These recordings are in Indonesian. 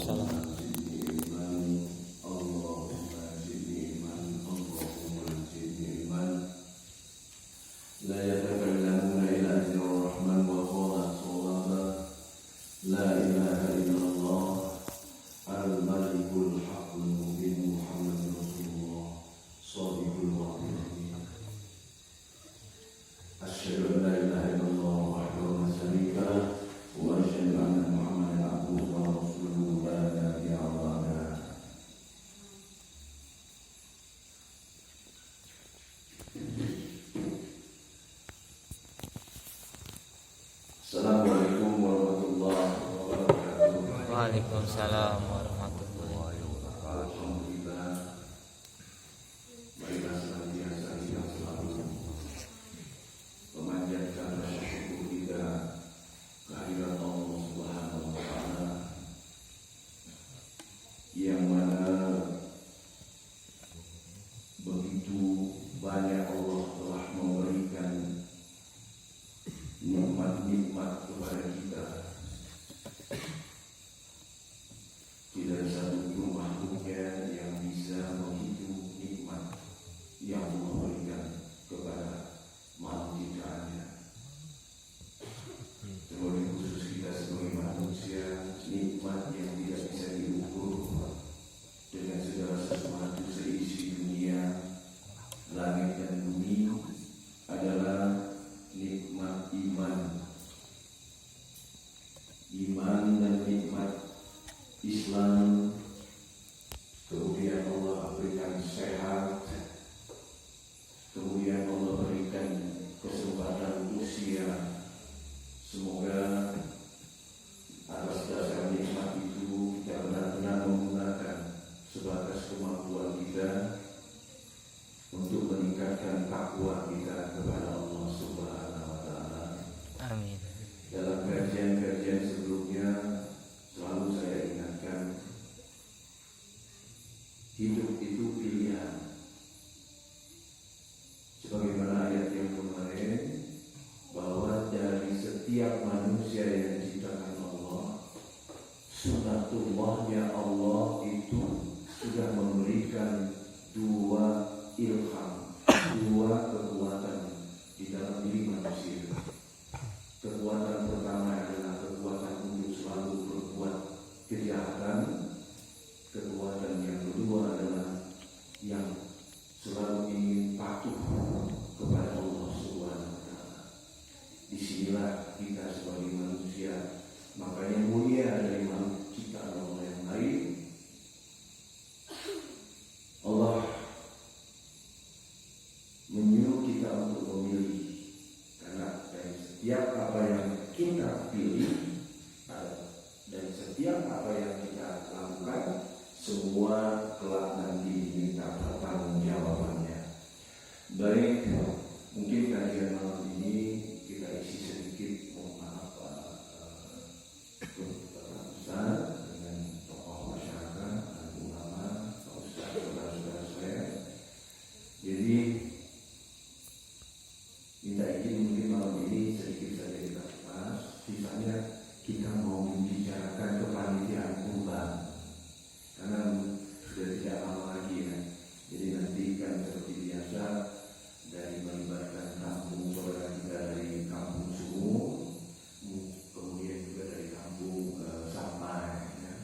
Waalaikumsalam. Assalamualaikum warahmatullahi wabarakatuh. Waalaikumsalam warahmatullahi wabarakatuh. Alhamdulillah, marilah senantiasa kita selalu memanjatkan rasa syukur kita kehadirat Allah Subhanahu wa Ta'ala, yang mana begitu banyak Allah telah memberikan nikmat-nikmat kepada kita. Tidak ada satu makhluknya yang bisa menghitung nikmat yang Allah berikan kepada makhluk ciptaannya. Terlebih khusus kita sebagai manusia, nikmat yang tidak bisa diukur dengan segala sesuatu seisi dunia, langit dan bumi, adalah nikmat iman dan nikmat Islam. Kemudian Allah berikan sehat, kemudian Allah berikan kesempatan usia. Semoga atas dasar nikmat itu kita benar-benar menggunakan sebatas kemampuan kita untuk meningkatkan takwa kita kepada Allah Subhanahu wa Ta'ala. Amin. Dalam kajian-kajian sebelumnya selalu saya ingatkan, hidup itu pilihan. Sebagaimana ayat yang kemarin, bahwa dari setiap manusia yang diciptakan Allah, sunatullahnya Allah itu sudah memberikan dua ilham, dua kekuatan di dalam diri manusia. Kekuatan pertama adalah kekuatan untuk selalu berbuat kejahatan. Kekuatan yang kedua adalah yang selalu ingin patuh kepada Allah Subhanahu wa Ta'ala. Disinilah kita sebagai manusia, makanya mulia dari makhluk ciptaan Allah yang lain. Allah menyuruh kita untuk memilih, karena dari setiap apa yang kita pilih dan setiap apa yang kita lakukan, semua kelak nanti diminta pertanggungjawabannya. Baik, mungkin kajian malam ini kita isi sedikit, mohon maaf Ustaz dengan tokoh masyarakat, ulama, Ustaz, saudara-saudara saya. Jadi minta izin mungkin malam ini sedikit saja kita bahas, sisanya kita mau membicarakan kepanitiaan kurban, karena sudah tidak lama lagi ya. Jadi nanti kan seperti biasa, dari melibatkan kampung saudara kita dari kampung Sumur, kemudian juga dari kampung Sampai ya.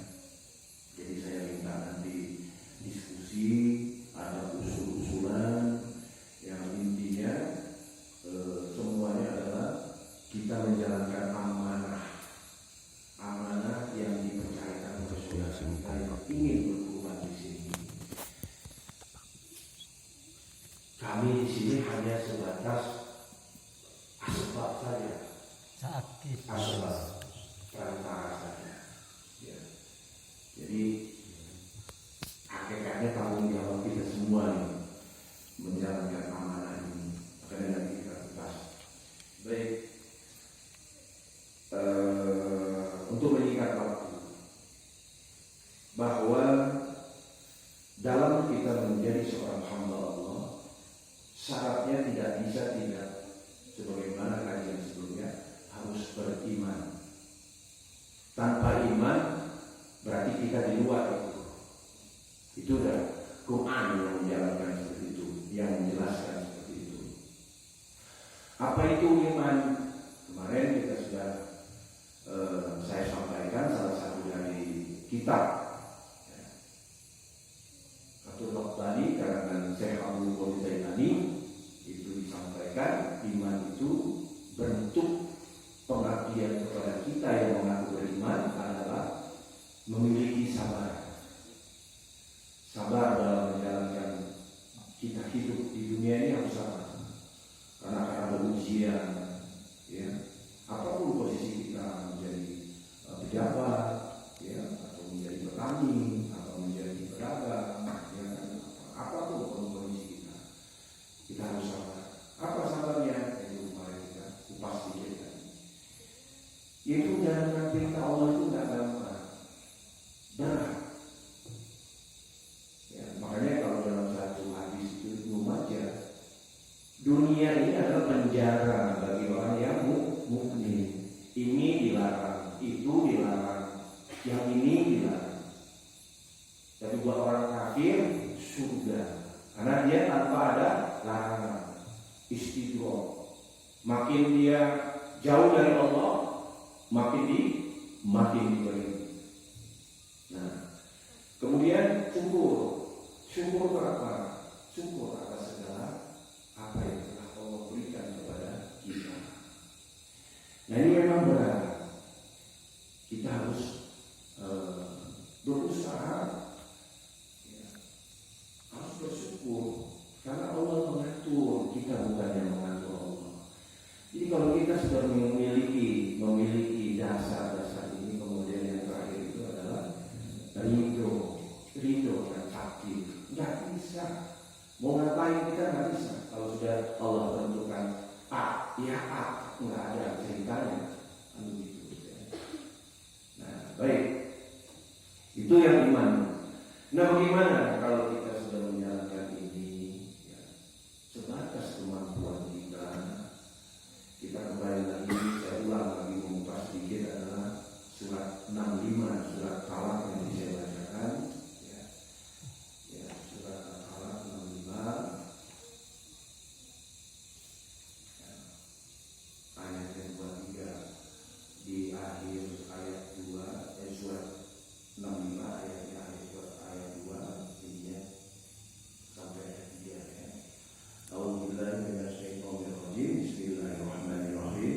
Jadi saya minta nanti diskusi, ada usul-usulan yang intinya semuanya adalah kita menjalankan amanah yang dipercayakan oleh saudara kita yang ingin berkurban di sini. Kami di sini hanya sebatas asbab saja, asbab perantara saja. Ya. Jadi hakikatnya tanggung jawab kita semua nih menjalankan amanah ini. Makanya nanti kita bahas. Baik, untuk menyikat waktu, bahwa dalam kita menjadi seorang hamba Allah, syaratnya tidak bisa tidak, sebagaimana kajian sebelumnya, harus beriman. Tanpa iman berarti kita kitab. Fathul Baqi karangan Syekh Abdul Qadir Jailani itu disampaikan iman itu bentuk pengabdian kepada kita yang mengaku beriman adalah memiliki sabar. Sabar dalam menjalankan kita hidup di dunia ini harus sabar. Karena akan ada ujian, ya. Apapun posisi kita menjadi pejabat, ya, atau menjadi petani, atau menjadi pedagang, ya, apapun kondisi kita harus sabar. Apa sabarnya? Itu kemarin kita kupas sedikit tadi. Yaitu jalankan perintah Allah itu tidak gampang, berat. Ya, makanya kalau dalam satu hadis itu membaca, dunia ini adalah penjara bagi orang yang mukmin. Ini dilarang, itu dilarang, yang ini dilarang. Tapi buat orang kafir surga, karena dia tanpa ada larangan. Istidroh. Makin dia jauh dari Allah, makin diberi. Nah, kemudian syukur berapa? Syukur atas segala apa yang telah Allah berikan kepada kita. Nah, ini memang berat. Kita harus berusaha, ya, harus bersyukur karena Allah mengatur, kita bukan yang mengatur Allah. Jadi kalau kita sudah memiliki dasar-dasar ini, kemudian yang terakhir itu adalah ridho dan sakit. Nggak bisa. Mau ngapain kita nggak bisa. Kalau sudah Allah tentukan nggak ada ceritanya. Nah, baik. Itu yang iman. Nah, bagaimana kalau kita sudah menjalankan ini? Ya, sebatas kemampuan kita. Kita kembali lagi, saya ulang lagi mengupas sedikit adalah surat 65, surat Talak yang saya bacakan. Ya, surat Talak 65. Ayat yang 23 di akhir ayat 2, surat 65 ayat 2 ininya sampai ayat 3 ya. A'udzubillahi minasyaitonirrajim. Bismillahirrahmanirrahim.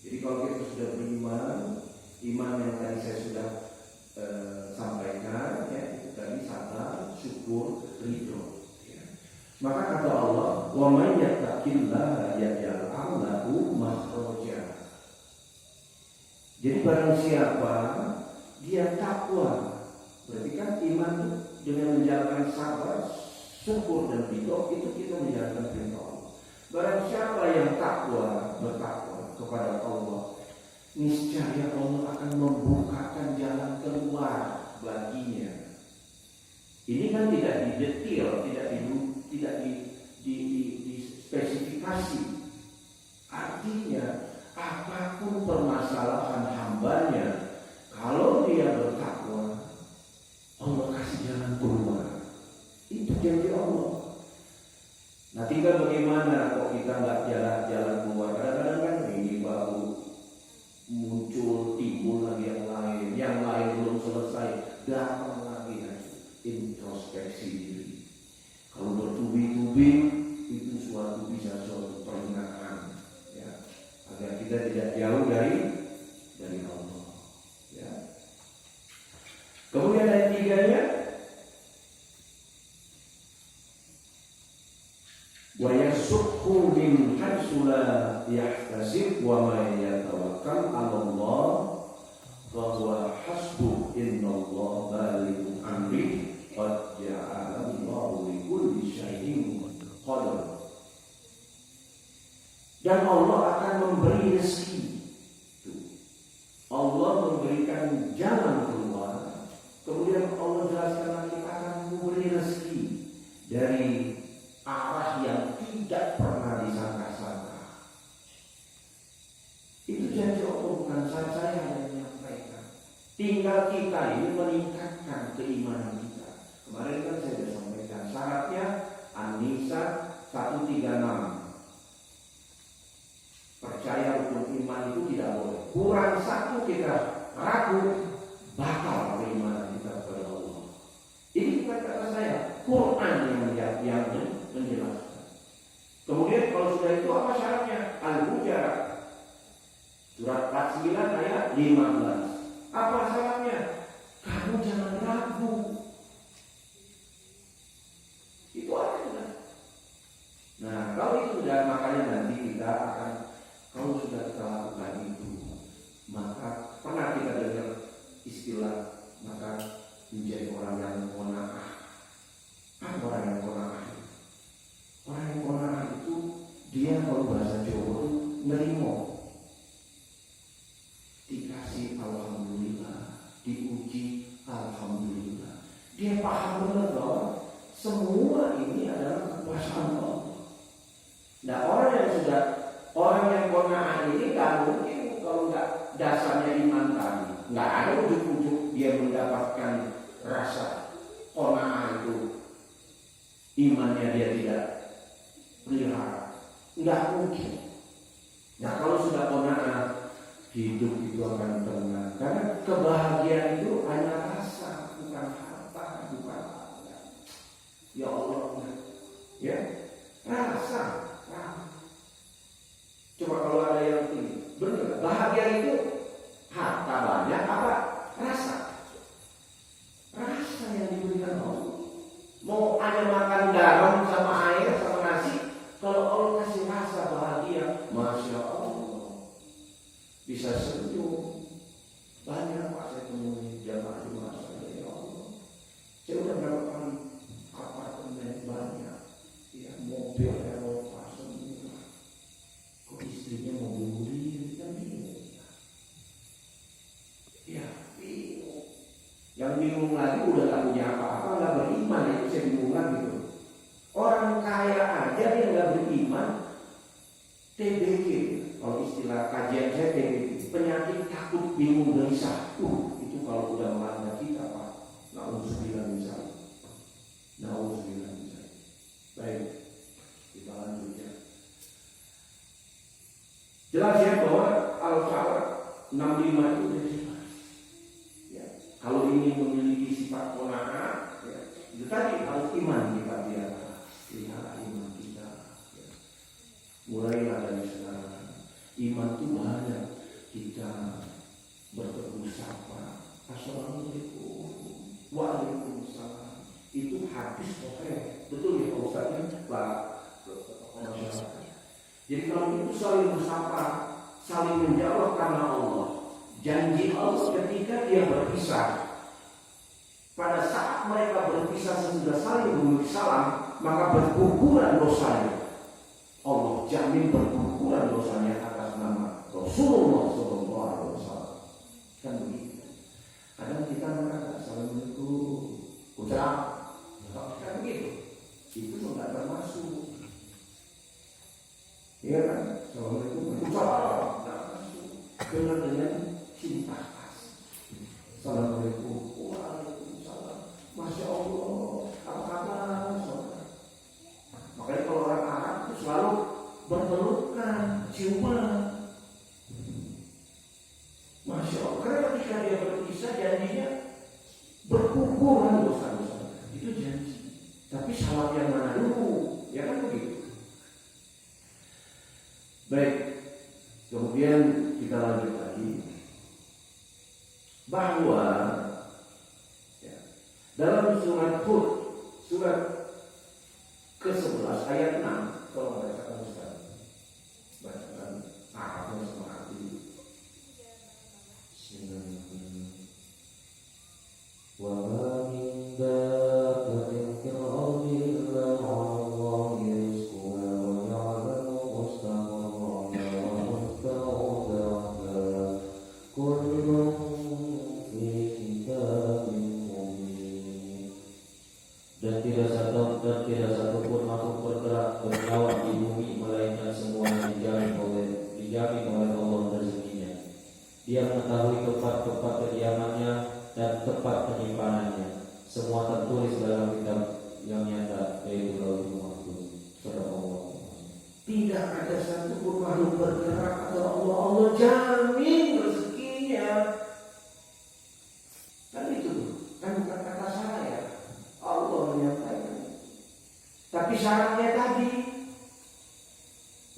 Jadi kalau kita sudah beriman, iman yang tadi saya sudah sampaikan ya, itu tadi sabar, syukur, ridho ya. Maka kata Allah, wa may yattaqillaha yaj'al lahu makhraja. Jadi barang siapa dia takwa, berarti kan iman dengan menjalankan sabar, syukur dan ridho itu kita menjalankan perintah Allah. Barang siapa yang bertakwa kepada Allah, niscaya Allah akan membukakan jalan keluar baginya. Ini kan tidak didetil, tidak dispesifikasi. Artinya apapun permasalahan hambanya, kalau dia bertakwa, Allah kasih jalan keluar. Itu janji Allah. Nah, tinggal bagaimana kok kita nggak jalan keluar. Kadang-kadang kan ini baru muncul, timbul lagi yang lain belum selesai, datang lagi. Introspeksi diri. Kalau bertubi-tubi itu bisa suatu peringatan, ya, agar kita tidak jauh dari Allah. Ya. Kemudian ayat 3-nya, wa yasukhu min haitsu la yahtasib wa may yatawakkal 'ala Allah fa huwa hasbuh innallaha balighu amri qad ja'ala Allahu li kulli syai'in qadar. Dan Allah akan memberi rezeki. Allah memberikan jalan keluar. Kemudian Allah jelaskan lagi akan memberi rezeki dari arah yang tidak pernah disangka-sangka. Itu janji Allah, bukan saya yang menyampaikan. Tinggal kita ini meningkatkan keimanan kita. Kemarin kan saya sudah sampaikan syaratnya An-Nisa 136. Percaya rukun iman itu tidak boleh. Kurang satu kita ragu, batal keimanan itu. 49 ayat 15. Apa salahnya? Kamu jangan ragu. Itu aja. Nah, kalau itu sudah, makanya nanti kita akan, kalau sudah kita lakukan itu, maka pernah kita dengar istilah, maka menjadi orang yang qanaah. Apa orang yang qanaah? Orang yang qanaah itu dia kalau bahasa Jawa nerimo, dikasih alhamdulillah, diuji alhamdulillah. Dia paham benar bahwa semua ini adalah kekuasaan Allah. Nah, orang yang qanaah ini nggak mungkin kalau nggak dasarnya iman tadi, nggak ada ujuk-ujuk dia mendapatkan rasa qanaah itu, imannya dia tidak pelihara, nggak mungkin. Nah, kalau sudah qanaah, hidup itu akan tenang, karena kebahagiaan itu hanya rasa, bukan harta, bukan apa. Ya Allah, ya rasa. Coba kalau ada yang ini, benar, bahagia itu harta banyak apa? Rasa. Rasa yang diberikan Allah. Mau hanya makan garam sama air sama nasi, kalau Allah kasih rasa bahagia, Masya Allah, bisa senyum. Banyak Pak saya temui jamaah di masa ya Allah. Saya udah berapa kali apartemen banyak, ya mobil Eropa semua. Kok istrinya mau bunuh diri, kan bingung. Ya bingung. Yang bingung lagi udah gak punya apa-apa, gak beriman, itu saya bingung lagi tuh. Orang kaya aja dia gak beriman. TBG, kalau istilah kajian saya TBG, penyakit takut bingung gelisah. Itu kalau udah melanda kita Pak, na'udzubillah misalnya. Na'udzubillah misalnya. Baik, kita lanjut ya. Jelas ya bahwa Al-Falaq 65 itu sudah jelas. Ya. Kalau ingin memiliki sifat qanaah, ya, itu tadi harus iman kita pelihara iman kita. Ya. Mulailah dari sekarang. Iman itu banyak. Kita bertemu sapa, assalamualaikum, waalaikumsalam. Itu hadis pokoknya. Betul ya Pak Ustaz? Pak. Jadi kalau itu saling bersapa, saling menjawab karena Allah. Janji Allah ketika dia berpisah. Pada saat mereka berpisah sesudah saling memberi salam, maka berguguran dosanya. Allah jamin berguguran dosanya atas nama Rasulullah SAW. Kan begitu. Kadang kita mengatakan assalamualaikum, ucap, kan begitu. Itu tidak termasuk. Iya kan? Assalamualaikum, ucap, tidak masuk. Dengan cinta kasih. Assalamualaikum, waalaikumsalam. Masya Allah, apa kabar? Makanya kalau orang Arab itu selalu berpelukan, ciuman. Masya Allah, karena ketika dia berpisah janjinya berkukuran dosa-dosa. Itu janji. Tapi salam yang mana dulu? Ya kan begitu. Baik, kemudian kita lanjut lagi. Bahwa ya, dalam surat Hud, surat ke-11 ayat 6, kalau bacakan Ustaz, bacakan Arabnya sama arti. Wa min dabbatin fil ardi illa 'ala Allahi rizquha wa ya'lamu mustaqarraha wa mustawda'aha kullun fi kitabin mubin. Dan tidak satu pun makhluk bergerak bernyawa di bumi melainkan semuanya dijamin oleh Allah rezekinya. Dia mengetahui tempat-tempat kediamannya dan tempat penyimpanannya. Semua tertulis dalam kitab yang nyata, yaitu Lauhul Mahfuz. Subhanallah. Tidak ada satu pun makhluk bergerak atau Allah jamin rezekinya. Kan itu kan bukan kata saya, Allah menyampaikan. Tapi syaratnya tadi,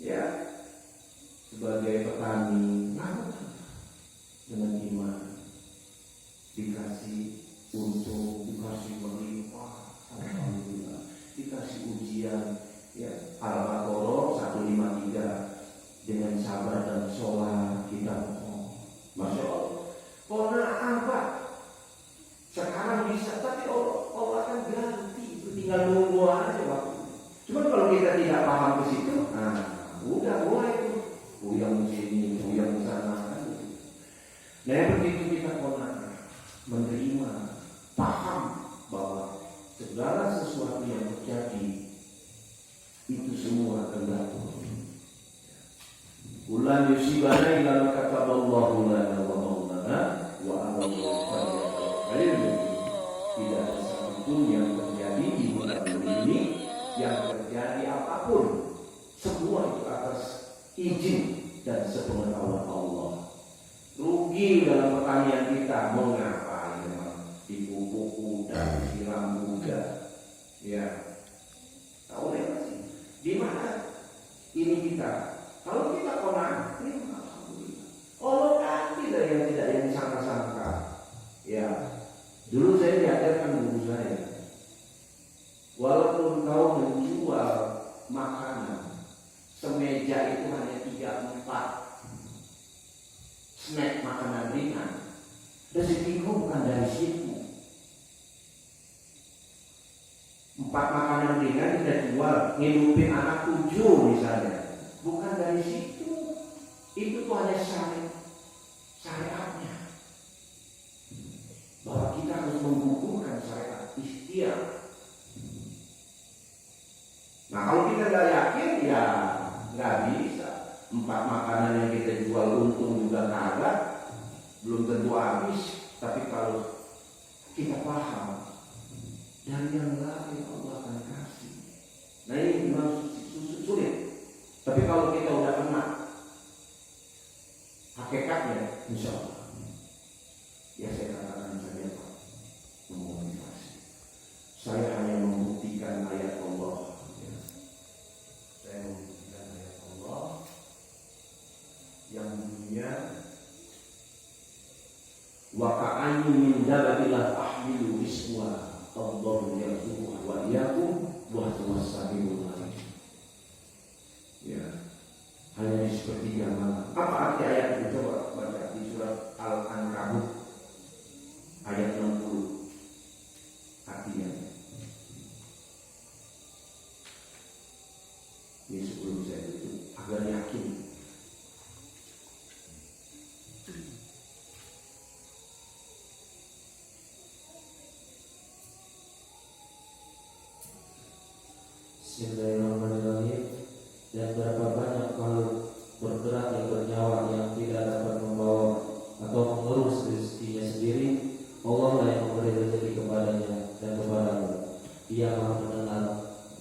ya, sebagai petani, Nah, begitu kita menerima, paham bahwa segala sesuatu yang terjadi itu semua kehendak Allah. Ulan yusibana ila ma kataballahu lana wa maulana wa 'ala Allahi tidak ada satupun yang terjadi di muka bumi ini yang terjadi apapun, semua itu atas izin dan sepengetahuan Allah. Rugi dalam pertanian kita, mengapa memang dipupuk kuda, disiram kuda, ya tahu nggak sih? Di mana ini kita? Kalau kita konang, ini alhamdulillah. Allah kasih dari yang tidak yang sangka-sangka, ya. Dulu saya diajarkan guru saya, walaupun kau menjual makanan, semeja itu hanya 3-4 snack makanan ringan, rezekiku bukan dari situ. 4 makanan ringan kita jual, ngidupin anak 7 misalnya, bukan dari situ. Itu tuh hanya syariatnya. Bahwa kita harus menggugurkan syariat ikhtiar. Nah, kalau kita nggak yakin, ya nggak bisa. 4 makanan yang kita jual untung juga kagak, belum tentu habis. Tapi kalau kita paham, dari yang lain Allah akan kasih. Nah, ini memang sulit. Tapi kalau kita udah kenal hakikatnya, insya Allah, ya saya katakan saja Pak, memotivasi. Saya hanya membuktikan ayat Allah. Ya. Saya membuktikan ayat Allah yang bunyinya wa ka'anni min dabatillah ahmilu iswa Allahu yarzuquha wa iyyakum wa tuwassabihul alim. Ya. Hanya di sepertiga malam. Apa arti ayat itu? Coba baca di surat Al-Ankabut ayat 60. Artinya ini sebelum saya itu agar yakin. Bismillahirrahmanirrahim. Dan berapa banyak makhluk bergerak yang bernyawa yang tidak dapat membawa atau mengurus rezekinya sendiri, Allah lah yang memberi rezeki kepadanya dan kepadamu. Dia maha mendengar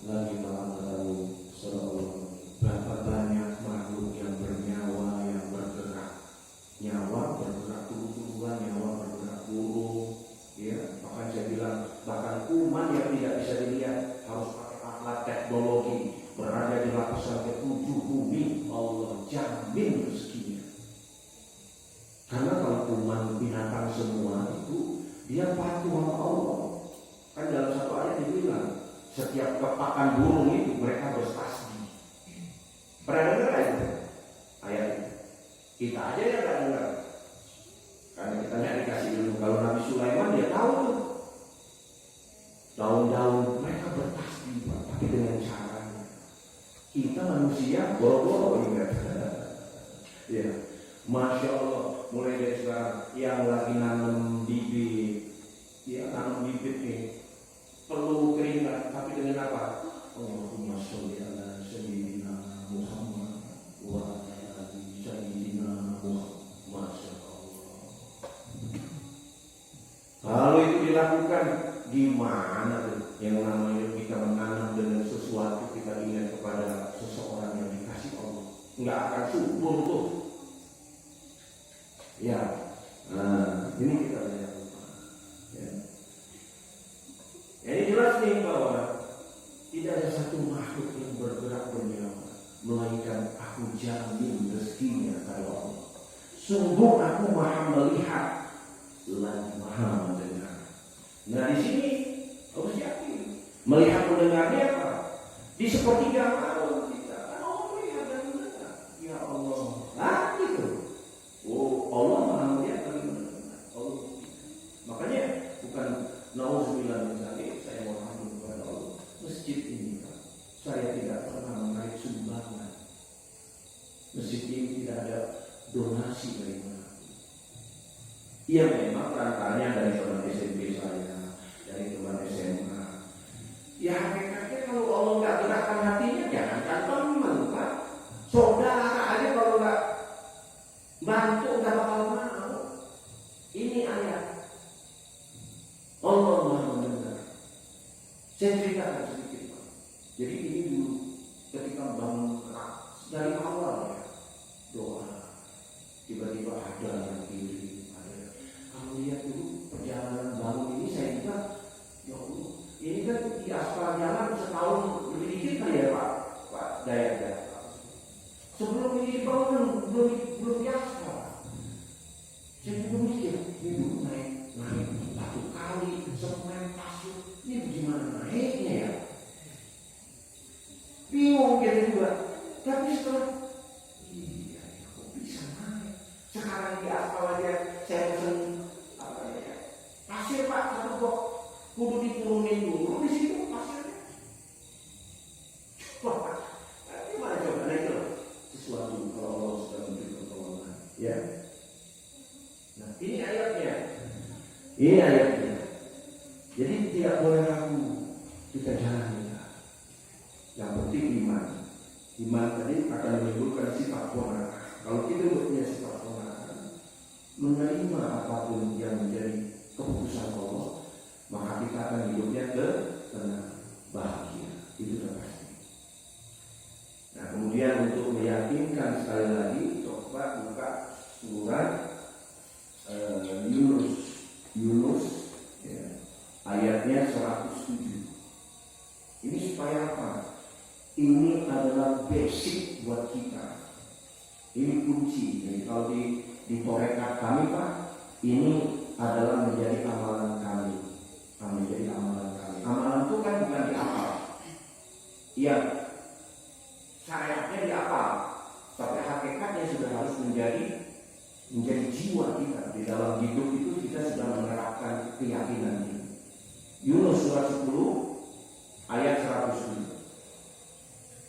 lagi maha mengetahui. Sallallahu. Berapa banyak makhluk yang bernyawa yang bergerak, nyawa bergerak tubuh-tubuhan, nyawa bergerak burung, ya. Bahkan saya bilang bahkan kuman yang tidak bisa dilihat harus pakai alat teknologi berada di lapisan ke-7 bumi, Allah jamin rezekinya. Karena kalau kuman binatang semua itu dia patuh sama Allah. Kan dalam satu ayat dibilang setiap kepakan burung itu mereka bertasbih. Pernah dengar itu ayat itu? Kita aja yang nggak dengar. Karena kita nggak dikasih ilmu. Kalau Nabi Sulaiman dia tahu tuh. Daun-daun mereka bertasbih, tapi dengan caranya. Kita manusia boro-boro ingat. Ya, Masya Allah. Mulai dari sekarang yang lagi nanam bibit, ya nanam bibit nih perlu keringat, tapi dengan apa? Allahumma sholli ala sayyidina Muhammad wa ala ali sayyidina Muhammad. Masya Allah. Kalau itu dilakukan, gimana tuh yang namanya kita menanam dengan sesuatu, kita ingat kepada seseorang yang dikasih Allah, nggak akan subur tuh. Ya, nah ini kita lihat. Ya. Ini jelas nih bahwa tidak ada satu makhluk yang bergerak bernyawa melainkan aku jamin rezekinya kalau Allah. Sungguh aku maha melihat lagi maha mendengar. Nah di sini harus yakin melihat mendengarnya apa? Di sepertiga malam kita kan Allah melihat dan mendengar. Ya Allah, nah gitu. Oh Allah maha melihat dan mendengar. Allah. Makanya bukan nauzubillah misalnya saya mohon kepada Allah masjid ini Pak, saya tidak pernah menarik sumbangan. Masjid ini tidak ada donasi dari mana. Iya memang perantanya dari teman SMP saya, dari teman SMA. Ya hakikatnya kalau Allah nggak gerakkan hatinya, jangankan teman, Pak. Saudara aja kalau nggak bantu nggak bakal mau. Ini ayat Allah Maha mendengar. Saya ceritakan sedikit, Pak. Jadi ini dulu ketika bangun dari awal ya doa, tiba-tiba ada yang kiri, ada. Kalau lihat dulu perjalanan bangun ini saya juga, ya Allah, ini kan di aspal jalan setahun lebih dikit kali ya Pak Dayat. Sebelum ini dibangun belum di aspal. Saya juga mikir, ini dulu naik batu kali, semen, pasir, ini bagaimana naiknya ya? Bingung jadi juga. Tapi setelah iya, kok bisa naik? Sekarang di aspal aja saya pesen pasir Pak, satu kok kudu diturunin dulu di situ pasirnya. Coba, gimana coba? Nah itu sesuatu kalau Allah sudah memberi pertolongan. Ya. Nah ini ayatnya. Ini ayatnya. Jadi tidak boleh ragu kita jalani. Yang penting iman. Iman tadi akan menimbulkan sifat qanaah. Kalau kita punya sifat qanaah, menerima apapun yang menjadi keputusan Allah, maka kita akan hidupnya tenang, bahagia. Itu sudah pasti. Nah kemudian untuk meyakinkan sekali lagi, coba buka surat Yunus ya, ayatnya 107. Ini supaya apa? Ini adalah basic buat kita. Ini kunci. Jadi kalau di torekat kami Pak, ini adalah menjadi amalan kami. Menjadi amalan kami. Amalan itu kan bukan dihafal. Iya, syariatnya dihafal, tapi hakikatnya sudah harus menjadi jiwa kita. Di dalam hidup itu kita sudah menerapkan keyakinan ini. Yunus surat 10 ayat 107.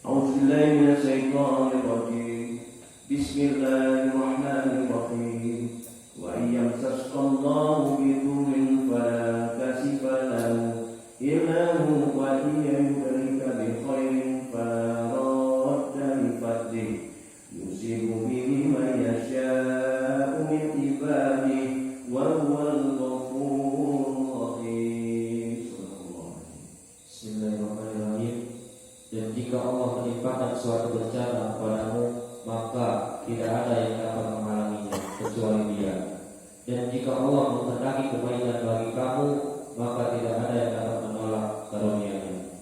A'udzubillahi minasyaitonirrajim. Bismillahirrahmanirrahim. Wa iyyamsaskallahu bidurrin fala kashifa lahu illa hu wa iyyamudrika bi khairin fala radda li fadlihi yusibu bihi man yasha'u min ibadihi wa huwal ghafurur rahim. Bismillahirrahmanirrahim. Dan jika Allah menimpakan suatu bencana kepadamu, maka tidak ada yang dapat menghalanginya kecuali Dia. Dan jika Allah menghendaki kebaikan bagi kamu, maka tidak ada yang dapat menolak karunia-Nya.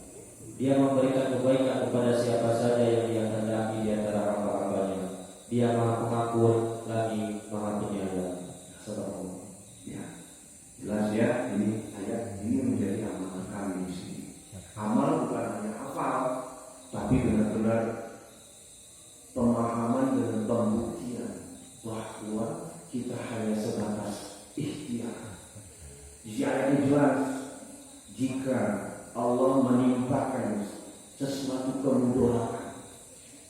Dia memberikan kebaikan kepada siapa saja yang Dia kehendaki di antara hamba-hambanya. Dia Maha Pengampun lagi Maha Penyayang. Subhanallah. Ya, jelas ya, ini ayat ini menjadi amalan kami di sini. Amal bukan hanya hafal, tapi benar-benar pemahaman dan pembuktian bahwa kita hanya sebatas ikhtiar. Di ayat ini jelas, jika Allah menimpakan sesuatu kemudaratan,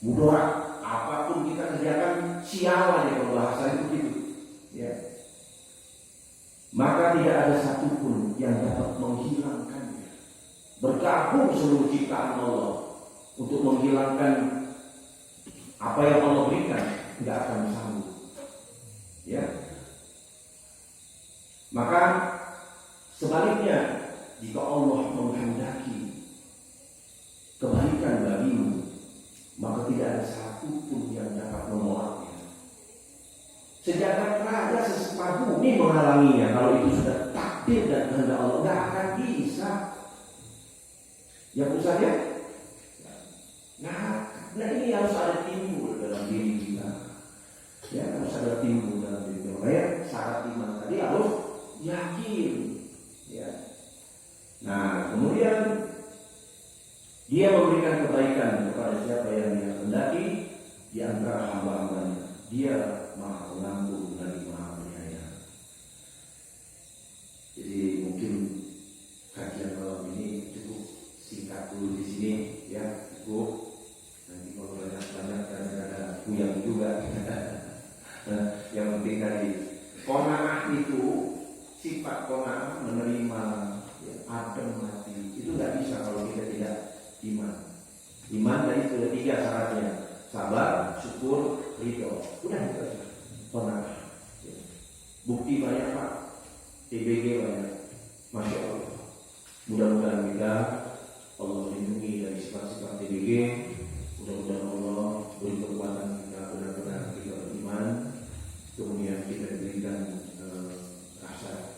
mudarat, apapun kita kerjakan sialan ya, kalau bahasa itu gitu, ya. Maka tidak ada satupun yang dapat menghilangkannya. Bergabung seluruh ciptaan Allah untuk menghilangkan apa yang Allah berikan, tidak akan sanggup. Ya. Maka sebaliknya, jika Allah menghendaki kebaikan bagimu, maka tidak ada satupun yang dapat menolaknya. Sejagat raja sesepa bumi menghalanginya. Kalau itu sudah takdir dan kehendak Allah, tidak akan bisa. Ya Ustaz ya. Nah ini harus ada timbul dalam diri kita. Ya harus ada timbul dalam diri kita. Makanya syarat iman tadi harus yakin. Ya. Nah kemudian Dia memberikan kebaikan kepada siapa yang Dia kehendaki di antara hamba-hambanya. Dia Maha Pengampun lagi Maha Penyayang. Jadi mungkin kajian malam ini cukup singkat dulu di sini, ya cukup. Nanti kalau banyak kadang-kadang ada kuyang juga. Yang penting tadi Qanaah itu sifat qanaah menerima, ya, adem hati. Itu nggak bisa kalau kita tidak iman. Iman tadi sudah 3 syaratnya: sabar, syukur, ridho. Udah itu aja. Qanaah. Ya. Bukti banyak Pak. TBG banyak. Masya Allah. Mudah-mudahan kita Allah lindungi dari sifat-sifat TBG. Mudah-mudahan Allah beri kekuatan kita benar-benar kita beriman. Kemudian kita diberikan rasa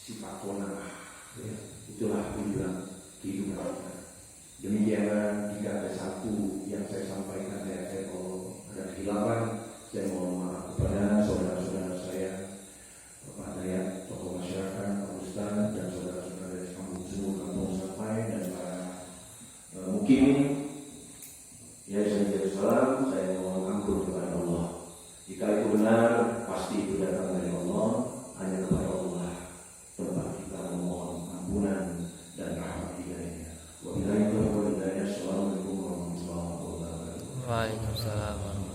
sifat qanaah. Ya. Itulah tujuan kehidupan kita. Demikianlah jika ada satu yang saya sampaikan saya mau ada kehilangan, saya mohon maaf kepada saudara-saudara saya, Bapak Dayat, tokoh masyarakat, Pak Ustaz, dan saudara-saudara dari kampung sampai dan para mukimin. Ya, saya salam, saya mohon ampun kepada Allah. Jika itu benar, pasti itu datang dari Allah. Hanya kepada Allah tempat kita memohon ampunan dan rahmat hidayahnya. Wabillahi taufiq wal hidayah. Assalamualaikum warahmatullahi wabarakatuh. Waalaikumsalam.